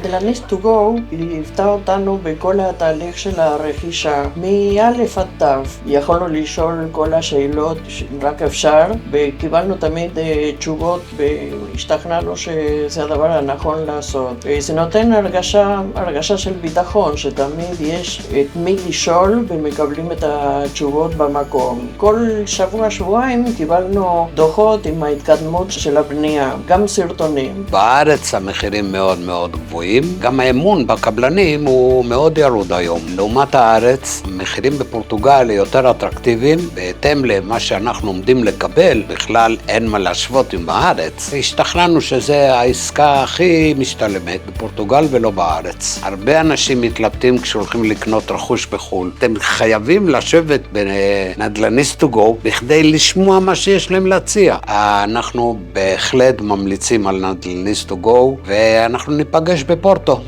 נדל"ניסט טו גו ליוותה אותנו בכל התהליך של הרכישה, מא' עד ת'. יכולנו לשאול כל השאלות שרק אפשר, וקיבלנו תמיד תשובות והשתכנענו שזה הדבר הנכון לעשות. זה נותן הרגשה של ביטחון, שתמיד יש את מי לשאול ומקבלים את התשובות במקום. כל שבוע-שבועיים קיבלנו דוחות עם ההתקדמות של הבנייה, גם סרטונים. בארץ המחירים מאוד מאוד גבוהים, גם האמון בקבלנים הוא מאוד ירוד היום. לעומת הארץ, המחירים בפורטוגל יותר אטרקטיביים, בהתאם למה שאנחנו עומדים לקבל, בכלל אין מה להשוות עם בארץ. השתכנענו שזה העסקה הכי משתלמת בפורטוגל ולא בארץ. הרבה אנשים מתלבטים כשהולכים לקנות רכוש בחו"ל. אתם חייבים לשבת בנדל"ניסט טו גו בכדי לשמוע מה שיש להם להציע. אנחנו בהחלט ממליצים על נדל"ניסט טו גו, ואנחנו ניפגש בפורטו.